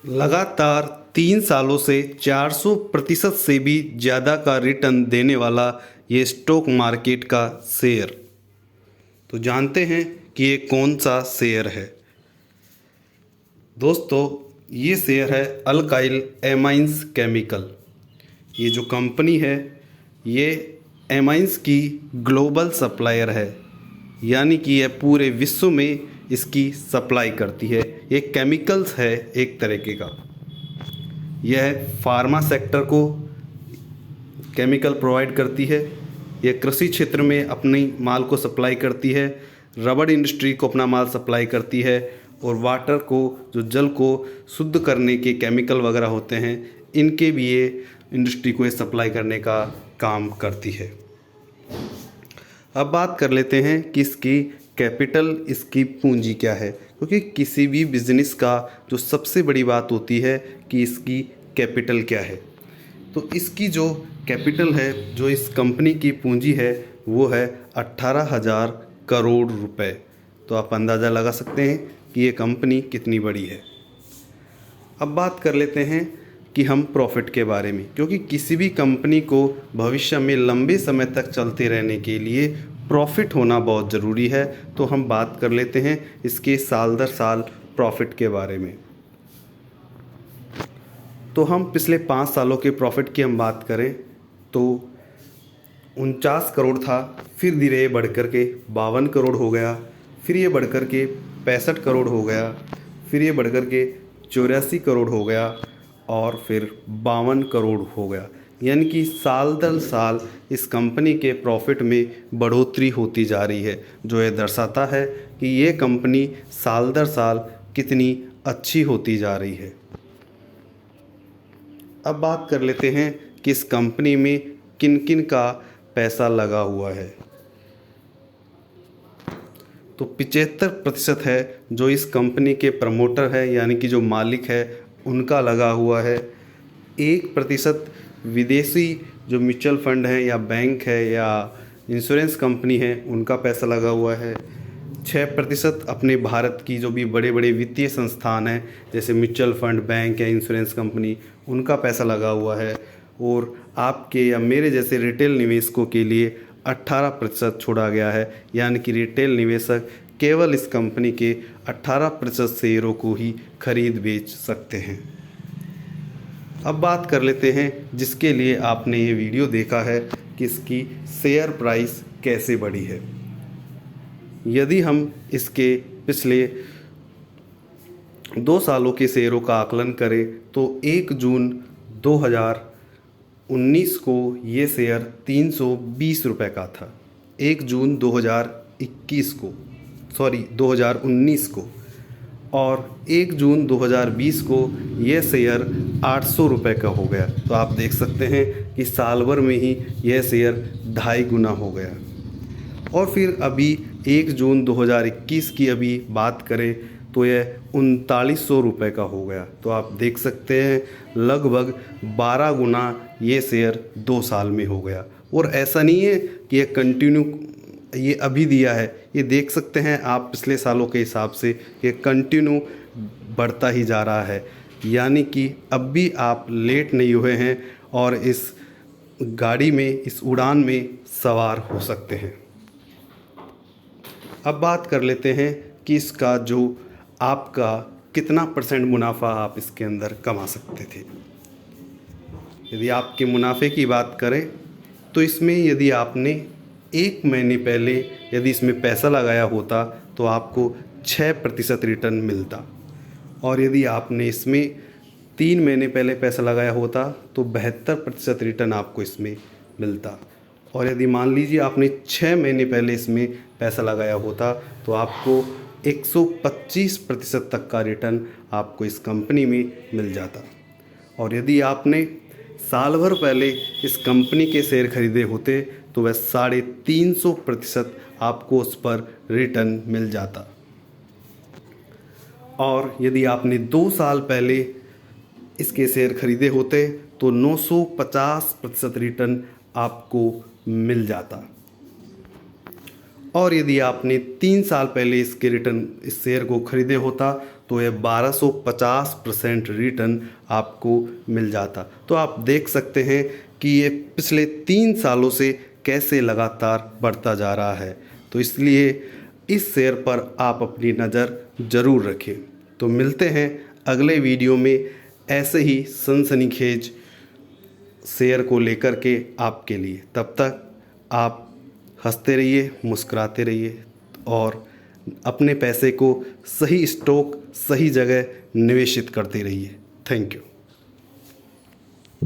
लगातार 3 सालों से 400% से भी ज़्यादा का रिटर्न देने वाला ये स्टॉक मार्केट का शेयर। तो जानते हैं कि ये कौन सा शेयर है। दोस्तों, ये शेयर है अल्काइल एमाइंस केमिकल। ये जो कंपनी है ये एमाइंस की ग्लोबल सप्लायर है, यानी कि यह पूरे विश्व में इसकी सप्लाई करती है। ये केमिकल्स है एक तरीके का। यह फार्मा सेक्टर को केमिकल प्रोवाइड करती है। यह कृषि क्षेत्र में अपनी माल को सप्लाई करती है। रबड़ इंडस्ट्री को अपना माल सप्लाई करती है। और वाटर को, जो जल को शुद्ध करने के केमिकल वगैरह होते हैं, इनके भी ये इंडस्ट्री को ये सप्लाई करने का काम करती है। अब बात कर लेते हैं कि इसकी कैपिटल, इसकी पूंजी क्या है, क्योंकि किसी भी बिजनेस का जो सबसे बड़ी बात होती है कि इसकी कैपिटल क्या है। तो इसकी जो कैपिटल है, जो इस कंपनी की पूंजी है, वो है 18,000 करोड़ रुपए। तो आप अंदाज़ा लगा सकते हैं कि ये कंपनी कितनी बड़ी है। अब बात कर लेते हैं कि हम प्रॉफिट के बारे में, क्योंकि किसी भी कंपनी को भविष्य में लंबे समय तक चलते रहने के लिए प्रॉफिट होना बहुत ज़रूरी है। तो हम बात कर लेते हैं इसके साल दर साल प्रॉफिट के बारे में। तो हम पिछले 5 सालों के प्रॉफिट की हम बात करें तो 49 करोड़ था, फिर धीरे ये बढ़ कर के 52 करोड़ हो गया, फिर ये बढ़ कर के 65 करोड़ हो गया, फिर ये बढ़ कर के 84 करोड़ हो गया और फिर 52 करोड़ हो गया। यानी कि साल दर साल इस कंपनी के प्रॉफिट में बढ़ोतरी होती जा रही है, जो ये दर्शाता है कि ये कंपनी साल दर साल कितनी अच्छी होती जा रही है। अब बात कर लेते हैं कि इस कंपनी में किन किन का पैसा लगा हुआ है। तो 75% है जो इस कंपनी के प्रमोटर है, यानी कि जो मालिक है, उनका लगा हुआ है। 1% विदेशी जो म्यूचुअल फंड है या बैंक है या इंश्योरेंस कंपनी है, उनका पैसा लगा हुआ है। 6% अपने भारत की जो भी बड़े बड़े वित्तीय संस्थान हैं, जैसे म्यूचुअल फंड, बैंक या इंश्योरेंस कंपनी, उनका पैसा लगा हुआ है। और आपके या मेरे जैसे रिटेल निवेशकों के लिए 18% छोड़ा गया है, यानी कि रिटेल निवेशक केवल इस कंपनी के 18% शेयरों को ही खरीद बेच सकते हैं। अब बात कर लेते हैं जिसके लिए आपने ये वीडियो देखा है कि इसकी शेयर प्राइस कैसे बढ़ी है। यदि हम इसके पिछले 2 सालों के शेयरों का आकलन करें तो 1 जून 2019 को ये शेयर 320 रुपये का था। 1 जून 2019 को, और 1 जून 2020 को यह शेयर 800 रुपये का हो गया। तो आप देख सकते हैं कि साल भर में ही यह शेयर 2.5 गुना हो गया। और फिर अभी 1 जून 2021 की अभी बात करें तो यह 3900 रुपये का हो गया। तो आप देख सकते हैं लगभग 12 गुना ये शेयर 2 साल में हो गया। और ऐसा नहीं है कि यह कंटिन्यू ये अभी दिया है, ये देख सकते हैं आप पिछले सालों के हिसाब से ये कंटिन्यू बढ़ता ही जा रहा है। यानी कि अब भी आप लेट नहीं हुए हैं और इस गाड़ी में, इस उड़ान में सवार हो सकते हैं। अब बात कर लेते हैं कि इसका जो आपका कितना % मुनाफा आप इसके अंदर कमा सकते थे। यदि आपके मुनाफे की बात करें तो इसमें यदि आपने 1 महीने पहले यदि इसमें पैसा लगाया होता तो आपको 6% रिटर्न मिलता। और यदि आपने इसमें 3 महीने पहले पैसा लगाया होता तो 72% रिटर्न आपको इसमें मिलता। और यदि मान लीजिए आपने 6 महीने पहले इसमें पैसा लगाया होता तो आपको 125% तक का रिटर्न आपको इस कंपनी में मिल जाता। और यदि आपने साल भर पहले इस कंपनी के शेयर खरीदे होते तो वह 350% आपको उस पर रिटर्न मिल जाता। और यदि आपने 2 साल पहले इसके शेयर खरीदे होते तो 950% रिटर्न आपको मिल जाता। और यदि आपने 3 साल पहले इसके रिटर्न, इस शेयर को खरीदे होता तो ये 1250% रिटर्न आपको मिल जाता। तो आप देख सकते हैं कि ये पिछले 3 सालों से कैसे लगातार बढ़ता जा रहा है। तो इसलिए इस शेयर पर आप अपनी नज़र ज़रूर रखें। तो मिलते हैं अगले वीडियो में ऐसे ही सनसनीखेज शेयर को लेकर के आपके लिए। तब तक आप हंसते रहिए, मुस्कुराते रहिए और अपने पैसे को सही स्टॉक, सही जगह निवेशित करते रहिए। Thank you.